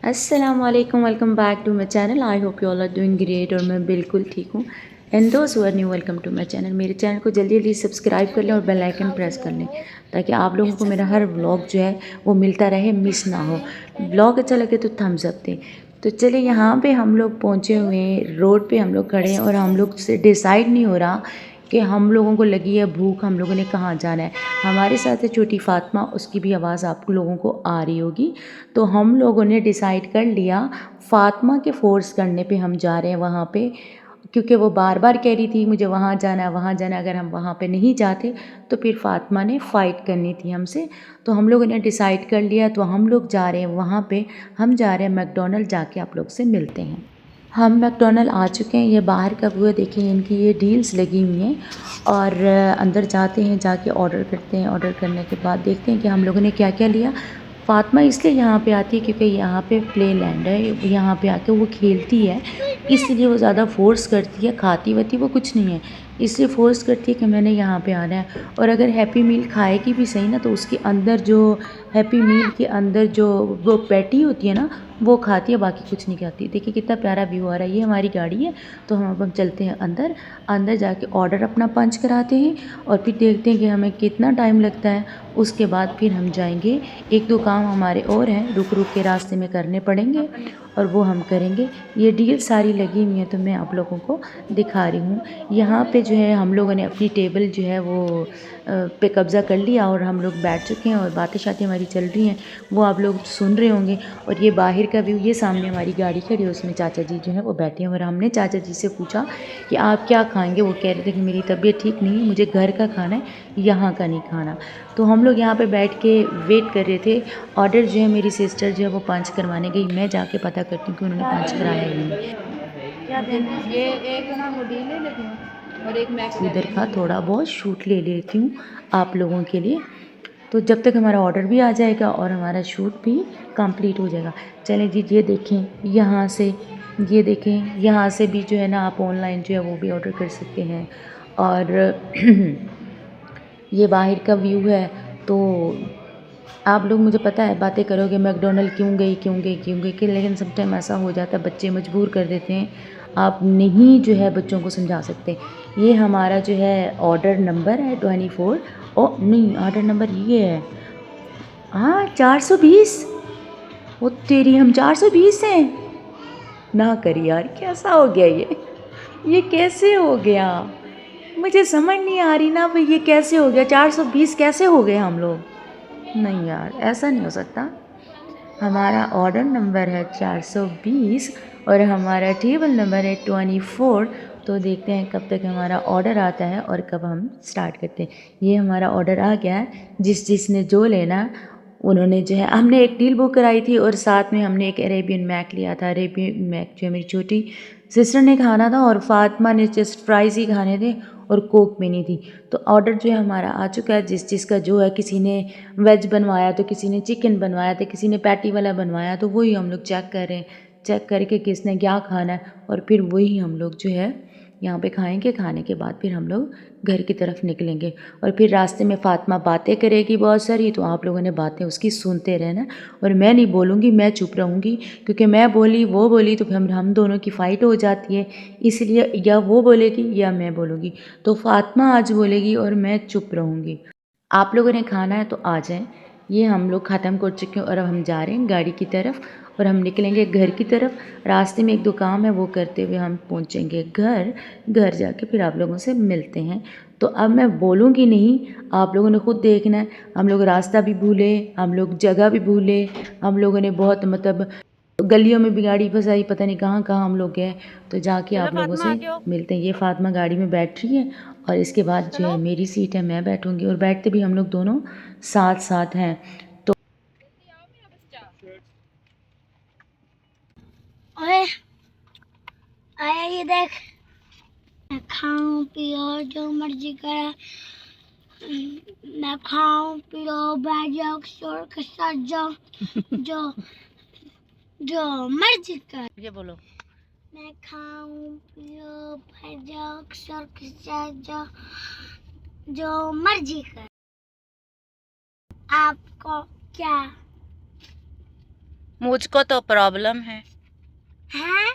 अस्सलाम वालेकुम, welcome back to my channel. I hope you all are doing great. और मैं बिल्कुल ठीक हूँ। And those who are new, welcome to my channel. मेरे चैनल को जल्दी जल्दी सब्सक्राइब कर लें और बेल आइकन प्रेस कर लें ताकि आप लोगों को मेरा हर व्लॉग जो है वो मिलता रहे, मिस ना हो। व्लॉग अच्छा लगे तो थम्स अप दें। तो चलिए, यहाँ पे हम लोग पहुँचे हुए हैं, रोड पे हम लोग खड़े हैं और हम लोग से डिसाइड नहीं हो रहा कि हम लोगों को लगी है भूख, हम लोगों ने कहाँ जाना है। हमारे साथ है छोटी फातिमा, उसकी भी आवाज़ आप लोगों को आ रही होगी। तो हम लोगों ने डिसाइड कर लिया फातिमा के फ़ोर्स करने पे हम जा रहे हैं वहाँ पे, क्योंकि वो बार बार कह रही थी मुझे वहाँ जाना है, वहाँ जाना है। अगर हम वहाँ पे नहीं जाते तो फिर फातिमा ने फ़ाइट करनी थी हमसे। तो हम लोगों ने डिसाइड कर लिया, तो हम लोग जा रहे हैं वहाँ पे। हम जा रहे हैं मैकडॉनल्ड, जाके आप लोग से मिलते हैं। हम मैकडॉनल्ड आ चुके हैं। ये बाहर का व्यू है, देखिए इनकी ये डील्स लगी हुई हैं। और अंदर जाते हैं, जाके ऑर्डर करते हैं। ऑर्डर करने के बाद देखते हैं कि हम लोगों ने क्या क्या लिया। फातिमा इसलिए यहाँ पे आती है क्योंकि यहाँ पे प्ले लैंड है, यहाँ पे आके वो खेलती है, इसलिए वो ज़्यादा फ़ोर्स करती है। खाती वाती वो कुछ नहीं है, इसलिए फ़ोर्स करती है कि मैंने यहाँ पे आना है। और अगर हैप्पी मील खाएगी भी सही ना, तो उसके अंदर जो हैप्पी मील के अंदर जो वो पैटी होती है ना, वो खाती है, बाकी कुछ नहीं खाती। देखिए कितना प्यारा व्यू आ रहा है। ये हमारी गाड़ी है। तो हम अब चलते हैं अंदर। अंदर जाके ऑर्डर अपना पंच कराते हैं और फिर देखते हैं कि हमें कितना टाइम लगता है। उसके बाद फिर हम जाएंगे। एक दो काम हमारे और हैं, रुक रुक के रास्ते में करने पड़ेंगे और वो हम करेंगे। ये डील सारी लगी हुई है, तो मैं आप लोगों को दिखा रही हूँ। यहाँ पे जो है हम लोगों ने अपनी टेबल जो है वो पे कब्ज़ा कर लिया और हम लोग बैठ चुके हैं और बातें शातें हमारी चल रही हैं, वो आप लोग सुन रहे होंगे। और ये बाहर का व्यू, ये सामने हमारी गाड़ी खड़ी है, उसमें चाचा जी जो है वो बैठे हैं। और हमने चाचा जी से पूछा कि आप क्या खाएंगे। वो कह रहे थे कि मेरी तबीयत ठीक नहीं है, मुझे घर का खाना है, यहाँ का नहीं खाना। तो हम लोग यहाँ पे बैठ के वेट कर रहे थे। ऑर्डर जो है मेरी सिस्टर जो है वो पंच करवाने गई। मैं जाके पता करती हूँ कि उन्होंने पंच कराया ही नहीं। क्या देना है? ये एक ना वो डील ले लेती हूँ और एक मैक्स ले उधर लेती का हूँ। थोड़ा बहुत शूट ले लेती हूँ आप लोगों के लिए। तो जब तक हमारा ऑर्डर भी आ जाएगा और हमारा शूट भी कंप्लीट हो जाएगा। चलें जी, ये देखें यहाँ से, ये देखें यहाँ से भी जो है ना, आप ऑनलाइन जो है वो भी ऑर्डर कर सकते हैं। और ये बाहर का व्यू है। तो आप लोग, मुझे पता है, बातें करोगे मैकडॉनल्ड क्यों गई क्यों गई क्यों गई कि, लेकिन सब टाइम ऐसा हो जाता है, बच्चे मजबूर कर देते हैं। आप नहीं जो है बच्चों को समझा सकते। ये हमारा जो है ऑर्डर नंबर है 24। ओ नहीं, ऑर्डर नंबर ये है, हाँ 420। वो तेरी, हम 420 हैं ना। कर यार, कैसा हो गया ये कैसे हो गया? मुझे समझ नहीं आ रही ना भाई, ये कैसे हो गया? 420 कैसे हो गए हम लोग? नहीं यार, ऐसा नहीं हो सकता। हमारा ऑर्डर नंबर है 420 और हमारा टेबल नंबर है 24। तो देखते हैं कब तक हमारा ऑर्डर आता है और कब हम स्टार्ट करते हैं। ये हमारा ऑर्डर आ गया है। जिसने जो लेना, उन्होंने जो है, हमने एक डील बुक कराई थी और साथ में हमने एक अरेबियन मैक लिया था। अरेबियन मैक जो है मेरी छोटी सिस्टर ने खाना था और फातिमा ने जस्ट फ्राइज़ ही खाने थे और कोक भी नहीं थी। तो ऑर्डर जो है हमारा आ चुका है। जिसका जो है, किसी ने वेज बनवाया तो किसी ने चिकन बनवाया तो किसी ने पैटी वाला बनवाया, तो वही हम लोग चेक कर रहे हैं। चेक करके किसने क्या खाना है और फिर वही हम लोग जो है यहाँ पे खाएंगे। खाने के बाद फिर हम लोग घर की तरफ निकलेंगे और फिर रास्ते में फातिमा बातें करेगी बहुत सारी, तो आप लोगों ने बातें उसकी सुनते रहना। और मैं नहीं बोलूँगी, मैं चुप रहूँगी, क्योंकि मैं बोली वो बोली तो फिर हम दोनों की फ़ाइट हो जाती है। इसलिए या वो बोलेगी या मैं बोलूँगी। तो फातिमा आज बोलेगी और मैं चुप रहूँगी। आप लोगों ने खाना है तो आ जाएं। ये हम लोग ख़त्म कर चुके हैं और अब हम जा रहे हैं गाड़ी की तरफ और हम निकलेंगे घर की तरफ। रास्ते में एक दो काम है, वो करते हुए हम पहुंचेंगे घर। घर जाके फिर आप लोगों से मिलते हैं। तो अब मैं बोलूँगी नहीं, आप लोगों ने खुद देखना है। हम लोग रास्ता भी भूले, हम लोग जगह भी भूले, हम लोगों ने बहुत मतलब गलियों में भी गाड़ी फंसाई, पता नहीं कहाँ कहाँ हम लोग गए। तो जाके चलो आप लोगों फातिमा से आगे हो। मिलते हैं। ये फातिमा गाड़ी में बैठ रही है और इसके बाद जो चलो। है मेरी सीट है, मैं बैठूंगी। और बैठते भी हम लोग दोनों साथ साथ हैं। तो ओए आया, ये देख, खाओ पियो जो मर्जी करा, ना खाओ पियो बैजो शोर के साथ जाओ, जो जो मर्जी कर। ये बोलो। मैं खाऊं पियो बैजो शोर के साथ जाओ, जो मर्जी कर। आपको क्या मुझको तो प्रॉब्लम है। हैं?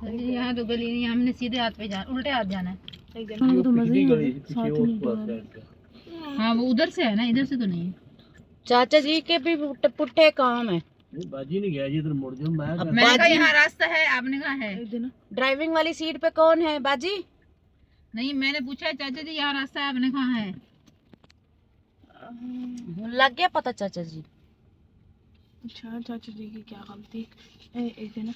यहाँ तो गली नहीं, हमने सीधे हाथ पे जाना, उल्टे हाथ जाना है। हाँ वो उधर से है ना, इधर से तो नहीं है। चाचा जी के भी पुट्ठे काम है। बाजी नहीं गया जी, इधर मुड़ जाऊं मैं। अब मैंने कहा बाजी यहाँ रास्ता है, आपने कहा है ड्राइविंग वाली सीट पे कौन है बाजी? नहीं, मैंने पूछा है चाचा जी यहाँ रास्ता है, आपने कहा है। लग गया पता चाचा जी। अच्छा, चाचा जी की क्या गलती। एक दिन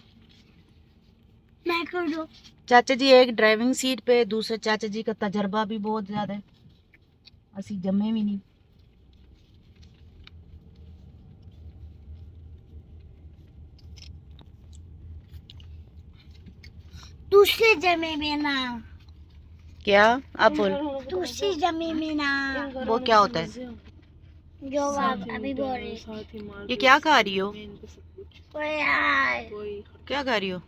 मैं कर दूं? चाचा जी एक ड्राइविंग सीट पे, दूसरे चाचा जी का तजर्बा भी बहुत ज्यादा है, असी जमे भी नहीं। दूसरे जमे में ना, क्या आप बोल? दूसरी जमी में ना, वो क्या होता है? जो आप अभी बोल रहे। ये क्या खा रही हो? फ्राई, क्या खा रही हो?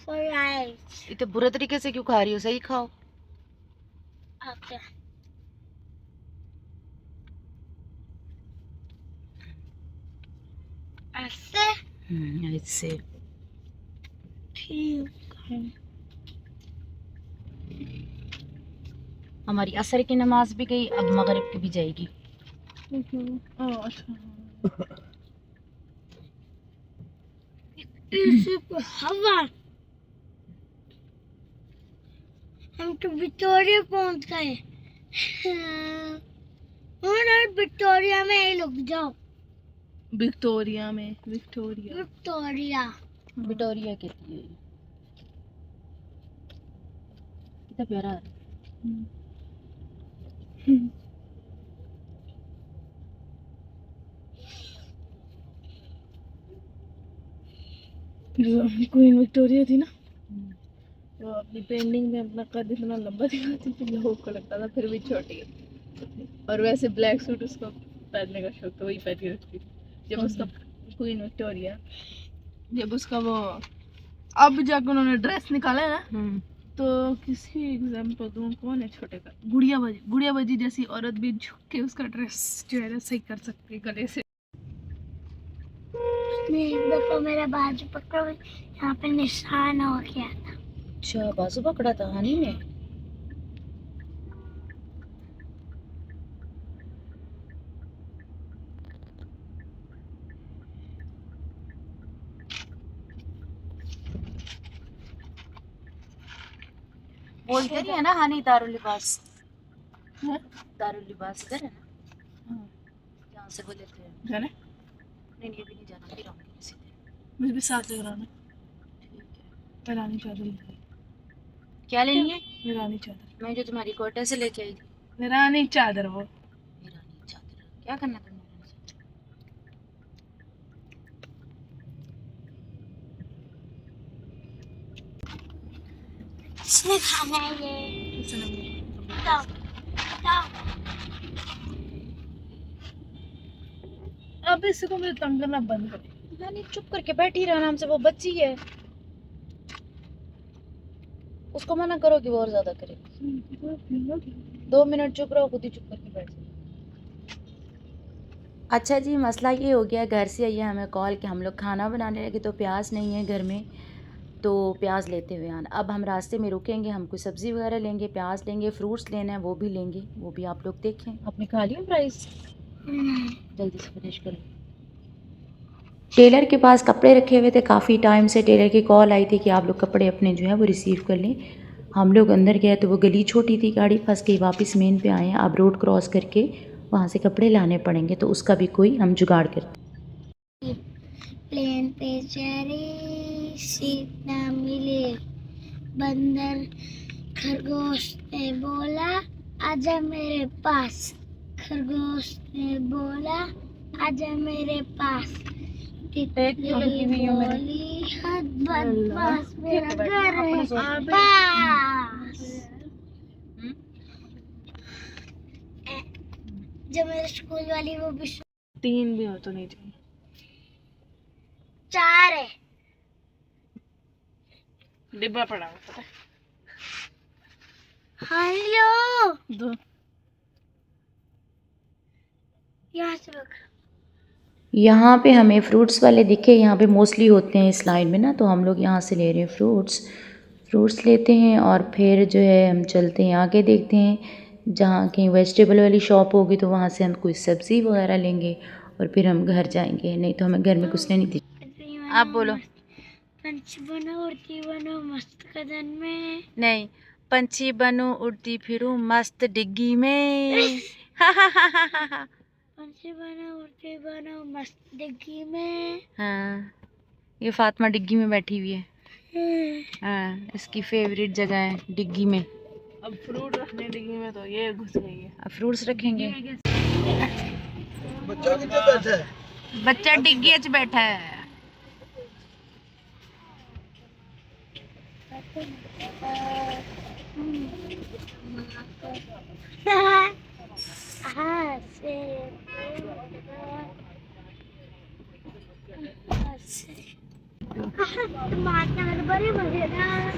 फ्राई। इतने बुरे तरीके से क्यों खा रही हो? सही खाओ। अच्छा, ऐसे ऐसे ठीक है। हमारी असर की नमाज भी गई, अब मगरिब की भी जाएगी। हवा, हम तो विक्टोरिया पहुंच गए। और विक्टोरिया में ही रुक जाओ। विक्टोरिया में, विक्टोरिया विक्टोरिया विक्टोरिया के लिए कितना प्यारा है। जो क्वीन विक्टोरिया थी ना, वो अपनी पेंटिंग में अपना कद इतना लंबा दिखाती थी, लोगों को लगता था फिर भी छोटी है। और वैसे ब्लैक सूट उसको पहनने का शौक, तो वही पहन के रखती थी। जब उसका क्वीन विक्टोरिया, जब उसका वो अब जाकर उन्होंने ड्रेस निकाला है ना, तो किसी एग्जाम्पल दूं, कौन है छोटे का, गुड़िया बाजी जैसी औरत भी झुक के उसका ड्रेस जो है ना सही कर सकती है गले से। उसने एक दफा मेरा बाजू पकड़ा, यहाँ पे निशान हो गया था। अच्छा बाजू पकड़ा था हनी ने। बोलते नहीं है ना हनी दारुल लिबास। दारुल लिबास इधर है ना, जहाँ से बोले थे। जाने नहीं ये भी नहीं जाना, फिर आऊंगी किसी दिन। मुझे भी साथ ले जाना। ठीक है। ईरानी चादर लेनी, क्या लेनी है? ईरानी चादर, मैं जो तुम्हारी कोटा से लेके आई थी। ईरानी चादर वो। ईरानी चादर क्या करना तुमने? किसने खाना है ये? बताओ, बताओ। अब इसको मुझे तंग करना बंद कर। हनी चुप करके बैठी रहा आराम से, वो बच्ची है, उसको मना करो कि वो और ज्यादा करे। 2 मिनट चुप रहो, खुद ही चुप करके बैठ जाए। अच्छा जी, मसला ये हो गया, घर से आई है हमें कॉल कि हम लोग खाना बनाने लगे तो प्याज नहीं है घर में, तो प्याज लेते हुए आना। अब हम रास्ते में रुकेंगे, हम कुछ सब्ज़ी वगैरह लेंगे, प्याज लेंगे, फ्रूट्स लेना है वो भी लेंगे, वो भी आप लोग देखें। आपने खा लिया प्राइस? जल्दी से फिनिश करें। टेलर के पास कपड़े रखे हुए थे काफ़ी टाइम से, टेलर की कॉल आई थी कि आप लोग कपड़े अपने जो है वो रिसीव कर लें। हम लोग अंदर गए तो वो गली छोटी थी, गाड़ी फंस गई, वापस मेन पे आए हैं। अब रोड क्रॉस करके वहाँ से कपड़े लाने पड़ेंगे, तो उसका भी कोई हम जुगाड़ करते। प्लेन पे चढ़े, सीट ना मिले, बंदर खरगोश ने बोला आजा मेरे पास, खरगोश ने बोला आजा मेरे पास, तितली बोली हद बदमाश मेरा घर है पास। जब मेरे स्कूल वाली वो भी 3 भी हो तो नहीं चाहिए। 4 है। डिब्बा पड़ा है पता है। हेलो, 2 यहाँ से रख। यहाँ पे हमें फ्रूट्स वाले दिखे, यहाँ पे मोस्टली होते हैं इस लाइन में ना, तो हम लोग यहाँ से ले रहे हैं फ्रूट्स लेते हैं और फिर जो है हम चलते हैं आगे, देखते हैं जहाँ कहीं वेजिटेबल वाली शॉप होगी तो वहाँ से हम कोई सब्ज़ी वगैरह लेंगे और फिर हम घर जाएंगे, नहीं तो हमें घर में कुछ नहीं दिख। आप बोलो। पंछी बनो उड़ती बनो मस्त कदन में। नहीं, पंछी बनूं उड़ती फिरूं मस्त डिग्गी में। पंछी बनो उड़ती बनो मस्त डिग्गी में। हाँ, ये फातिमा डिग्गी में बैठी हुई है। हाँ, इसकी फेवरेट जगह है डिग्गी में। अब फ्रूट रखने डिग्गी में तो ये घुस गई है। अब फ्रूट्स रखेंगे। बच्चा किधर बैठा है? बच्चा डिग्गी च बैठा है। टमाटर बड़े मजेदार,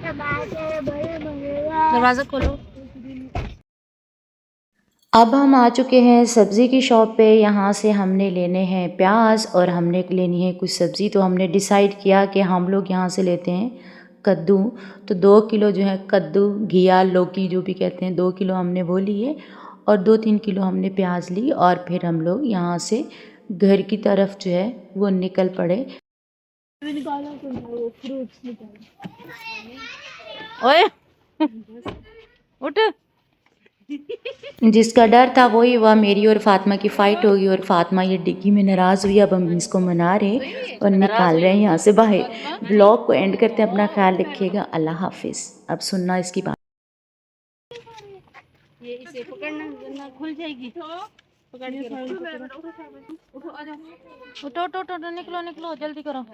टमाटर बड़े मजेदार। दरवाज़ा खोलो। अब हम आ चुके हैं सब्ज़ी की शॉप पे। यहाँ से हमने लेने हैं प्याज और हमने लेनी है कुछ सब्ज़ी। तो हमने डिसाइड किया कि हम लोग यहाँ से लेते हैं कद्दू। तो 2 किलो जो है कद्दू, घिया, लौकी जो भी कहते हैं, 2 किलो हमने वो लिए और 2-3 किलो हमने प्याज ली और फिर हम लोग यहाँ से घर की तरफ जो है वो निकल पड़े। ओए उठ। जिसका डर था वही हुआ, मेरी और फातिमा की फ़ाइट होगी और फातिमा ये डिग्गी में नाराज़ हुई। अब हम इसको मना रहे और निकाल रहे हैं यहाँ से बाहर। ब्लॉग को एंड करते हैं, अपना ख्याल रखिएगा, अल्लाह हाफिज़। अब सुनना इसकी बात। ये इसे पकड़ना वरना खुल जाएगी। पकड़ के रखो। उठो, आ जाओ। उठो उठो उठो, निकलो निकलो, जल्दी करो।